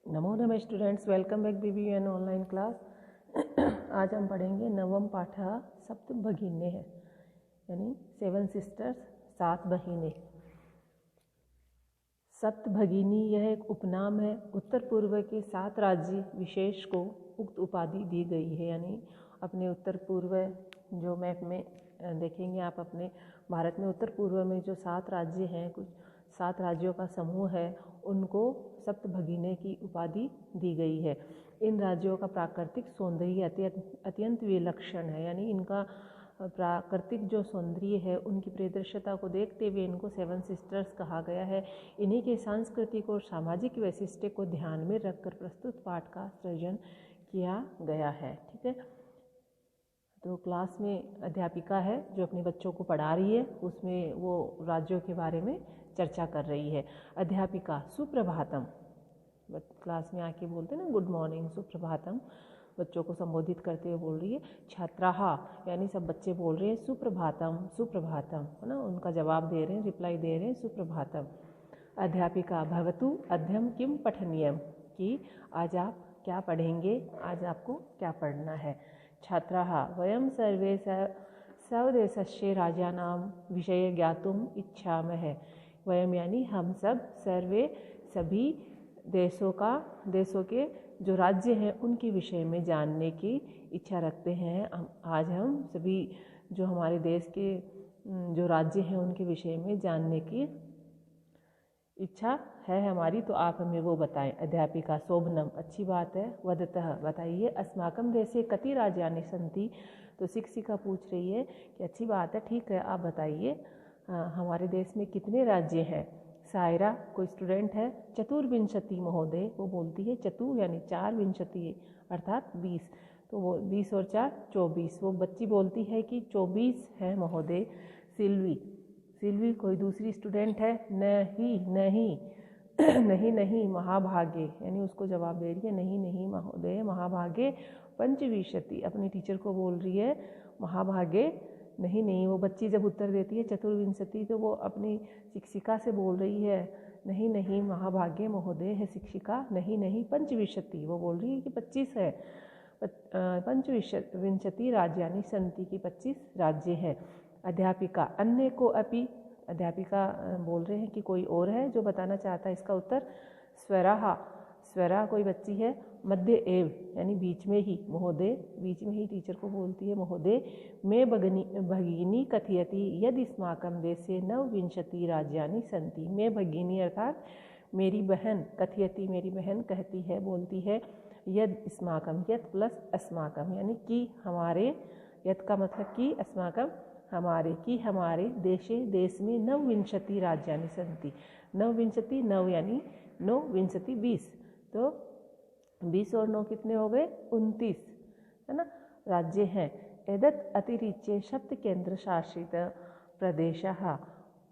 नमो नमः students, welcome back BBUN online class. आज हम पढ़ेंगे नवम पाठा सप्त भगिनी है, यानी 7 सिस्टर्स, 7 बहिनें। सप्त भगिनी यह एक उपनाम है। उत्तर पूर्व के 7 राज्य विशेष को उक्त उपाधि दी गई है, यानी अपने उत्तर पूर्व जो मैप में देखेंगे आप, अपने भारत में उत्तर पूर्व में जो 7 राज्य हैं, कुछ 7 राज्यों का समूह है, उनको सप्त भगिनी की उपाधि दी गई है। इन राज्यों का प्राकृतिक सौंदर्य अत्यंत विलक्षण है, यानी इनका प्राकृतिक जो सौंदर्य है उनकी परिदृश्यता को देखते हुए इनको 7 सिस्टर्स कहा गया है। इन्हीं के सांस्कृतिक और सामाजिक वैशिष्ट्य को ध्यान में रखकर प्रस्तुत पाठ का सृजन किया गया है। ठीक है, तो क्लास में अध्यापिका है जो अपने बच्चों को पढ़ा रही है, उसमें वो राज्यों के बारे में चर्चा कर रही है। अध्यापिका सुप्रभातम, क्लास में आके बोलते हैं ना गुड मॉर्निंग, सुप्रभातम, बच्चों को संबोधित करते हुए बोल रही है। छात्राहा, यानी सब बच्चे बोल रहे हैं सुप्रभातम सुप्रभातम, है ना, उनका जवाब दे रहे हैं, रिप्लाई दे रहे हैं सुप्रभातम। अध्यापिका भवतु अध्यम किम पठनीयम, कि आज आप क्या पढ़ेंगे, आज आपको क्या पढ़ना है। छात्राः वयं सर्वे स्वदेशस्य राजानां विषये ज्ञातुम् इच्छामः। वयम यानी हम सब, सर्वे सभी देशों के जो राज्य हैं उनके विषय में जानने की इच्छा रखते हैं। आज हम सभी जो हमारे देश के जो राज्य हैं उनके विषय में जानने की इच्छा है हमारी, तो आप हमें वो बताएं। अध्यापिका शोभनम, अच्छी बात है। वदतः, बताइए। अस्माकं देशे कति राज्यानि सन्ति, तो शिक्षिका पूछ रही है कि अच्छी बात है, ठीक है, आप बताइए हमारे देश में कितने राज्य हैं। सायरा, कोई स्टूडेंट है। चतुर्विंशति महोदय, वो बोलती है चतु यानी 4, विंशति अर्थात 20, तो वो 20 और 4 24, वो बच्ची बोलती है कि 24 है महोदय। सिल्वी कोई दूसरी स्टूडेंट है। नहीं नहीं नहीं महाभागे, यानी उसको जवाब दे रही है नहीं नहीं महोदय, महाभागे पंचविंशति, अपनी टीचर को बोल रही है महाभागे नहीं नहीं। वो बच्ची जब उत्तर देती है चतुर्विंशति, तो वो अपनी शिक्षिका से बोल रही है नहीं नहीं महाभागे महोदय है शिक्षिका, नहीं नहीं पंचविंशति, वो बोल रही है कि 25 है। पंचविंशति राज्यानि सन्ति, की 25 राज्य है। अध्यापिका अन्य को अपि, अध्यापिका बोल रहे हैं कि कोई और है जो बताना चाहता है इसका उत्तर। स्वरा कोई बच्ची है। मध्य एव, यानी बीच में ही, महोदय बीच में ही टीचर को बोलती है महोदय। मैं भगिनी कथयति यदि अस्माकं देशे 9 राज्यानि सन्ति। मैं भगिनी अर्थात मेरी बहन, कथयति मेरी बहन कहती है, बोलती है, यद अस्माकं, यद प्लस अस्माकं यानी कि हमारे, यद का मतलब कि, अस्माकं हमारे, कि हमारे देश में 9 राज्यानि सन्ति। 9 यानी 9 20, तो 20 और 9 कितने हो गए, 29, है ना, राज्य हैं। एतत् अतिरिच्य सप्त केंद्र शासित प्रदेशः।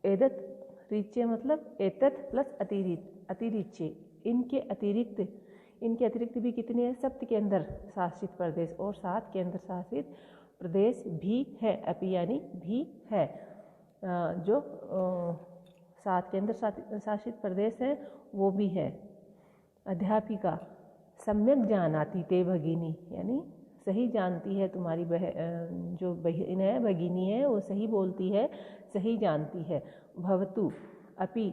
एतत् रिच्य मतलब एतत् प्लस अतिरिच्य, इनके अतिरिक्त भी कितने हैं, सप्त केंद्र शासित प्रदेश और 7 केंद्र शासित प्रदेश भी है। अपि यानी भी है, जो 7 केंद्र शासित प्रदेश है वो भी है। अध्यापिका सम्यक जानाति ते भगिनी, यानी सही जानती है तुम्हारी जो बहन है, भगिनी है, वो सही बोलती है, सही जानती है। भवतु अपि,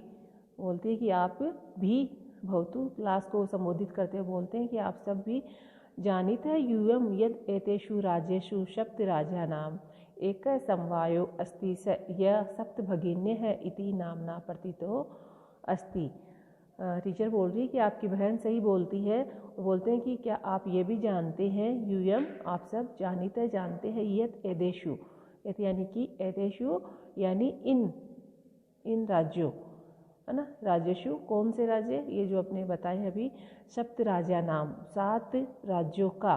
बोलती है कि आप भी, भवतु क्लास को संबोधित करते हुए बोलते हैं कि आप सब भी जानित है यूयम यद एतेषु राज्येषु सप्त राज्यानाम एक समवायो अस्ति स यह सप्त भगिन्यः इति नामना प्रतीतो अस्ति। टीचर बोल रही है कि आपकी बहन सही बोलती है। बोलते हैं कि क्या आप ये भी जानते हैं, यूयम आप सब, जानित है जानते हैं, यद एतेषु, यद यानी कि एतेषु यानी इन राज्यों, है ना, राज्यशु कौन से राज्य, ये जो अपने बताए हैं अभी, सप्त राज्या नाम 7 राज्यों का,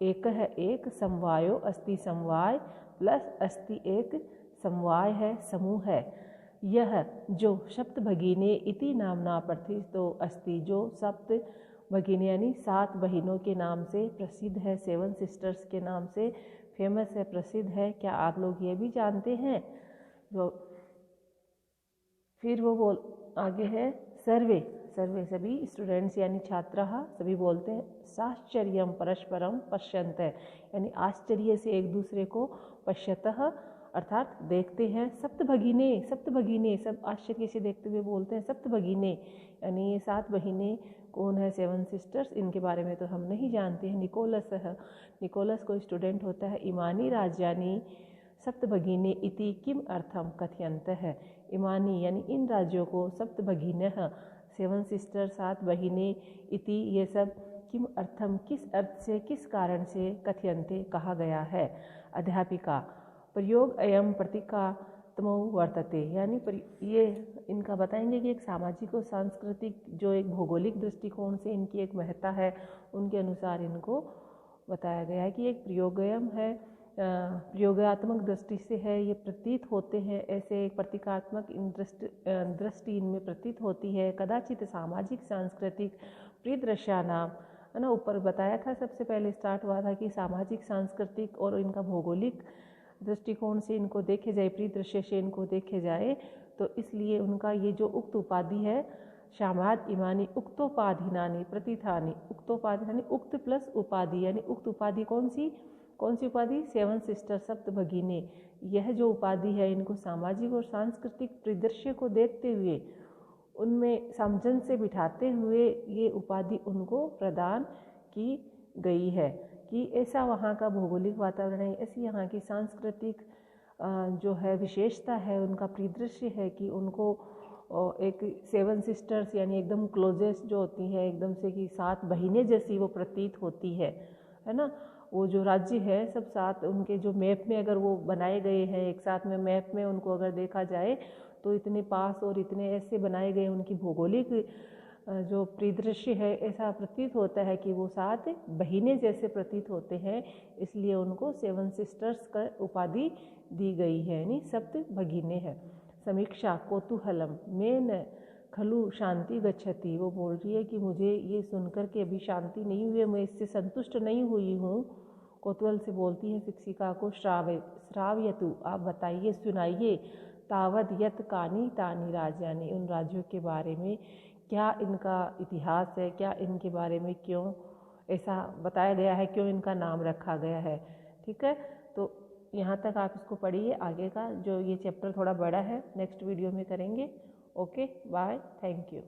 एक है एक, समवायो अस्ति समवाय प्लस अस्ति एक समवाय है, समूह है। यह जो सप्त भगिनी इति नामना प्रथितो अस्ति, जो सप्त भगिनी यानी 7 बहिनों के नाम से प्रसिद्ध है, 7 सिस्टर्स के नाम से फेमस है, प्रसिद्ध है, क्या आप लोग ये भी जानते हैं। फिर वो आगे है सर्वे, सर्वे सभी स्टूडेंट्स यानी छात्राः सभी बोलते हैं साश्चर्यं परस्परं पश्यन्तः, यानी आश्चर्य से एक दूसरे को पश्यतः अर्थात देखते हैं। सप्तभगिने, सप्तभगिने सब आश्चर्य से देखते हुए बोलते हैं सप्तभगिने, यानी ये 7 बहिनें कौन है? 7 सिस्टर्स, इनके बारे में तो हम नहीं जानते हैं। निकोलस है, निकोलस कोई स्टूडेंट होता है। इमानी राज्यानि सप्तभगिने इति किम अर्थम कथयन्तः है। इमानी यानी इन राज्यों को, सप्तभगिनः 7 सिस्टर 7 बहिनें, इति ये सब, किम अर्थम किस अर्थ से, किस कारण से, कथयन्ते कहा गया है। अध्यापिका प्रयोग अयम प्रतीकात्मो वर्तते, यानी ये इनका बताएंगे कि एक सामाजिक और सांस्कृतिक जो एक भौगोलिक दृष्टिकोण से इनकी एक महत्ता है, उनके अनुसार इनको बताया गया है कि एक प्रयोगयम है, प्रयोगात्मक दृष्टि से है, ये प्रतीत होते हैं ऐसे, एक प्रतीकात्मक दृष्टि इनमें प्रतीत होती है। कदाचित सामाजिक सांस्कृतिक परिदृश्यानाम, है ना, ऊपर बताया था, सबसे पहले स्टार्ट हुआ था कि सामाजिक सांस्कृतिक और इनका भौगोलिक दृष्टिकोण से इनको देखे जाए, परिदृश्य से इनको देखे जाए, तो इसलिए उनका ये जो उक्त उपाधि है, शामाद इमानी उक्तोपाधिनानि प्रतिथानि, उक्तोपाधिनानि उक्त प्लस उपाधि, यानी उक्त उपाधि कौन सी उपाधि? 7 सिस्टर सप्त भगिनी। यह जो उपाधि है इनको सामाजिक और सांस्कृतिक परिदृश्य को देखते हुए, उनमें समझन से बिठाते हुए ये उपाधि उनको प्रदान की गई है कि ऐसा वहाँ का भौगोलिक वातावरण है, ऐसी यहाँ की सांस्कृतिक जो है विशेषता है, उनका परिदृश्य है कि उनको एक 7 सिस्टर्स यानी एकदम क्लोजेस्ट जो होती हैं, एकदम से कि 7 बहिनें जैसी वो प्रतीत होती है ना। वो जो राज्य है सब 7 उनके जो मैप में अगर वो बनाए गए हैं, एक साथ में मैप में उनको अगर देखा जाए तो इतने पास और इतने ऐसे बनाए गए, उनकी भौगोलिक जो परिदृश्य है ऐसा प्रतीत होता है कि वो 7 बहिनें जैसे प्रतीत होते हैं, इसलिए उनको 7 सिस्टर्स का उपाधि दी गई है, यानी सप्त भगिनी है। समीक्षा कौतूहलम में न खलु शांति गच्छति, वो बोल रही है कि मुझे ये सुनकर के अभी शांति नहीं हुई, मैं इससे संतुष्ट नहीं हुई हूँ। कौतूहल से बोलती है शिक्षिका को, श्रावयतु, आप बताइए, सुनाइए, तावद यत कानी तानी राज्यानि, उन राज्यों के बारे में क्या इनका इतिहास है, क्या इनके बारे में क्यों ऐसा बताया गया है, क्यों इनका नाम रखा गया है। ठीक है, तो यहाँ तक आप इसको पढ़िए। आगे का जो ये चैप्टर थोड़ा बड़ा है, नेक्स्ट वीडियो में करेंगे। Okay, bye, thank you.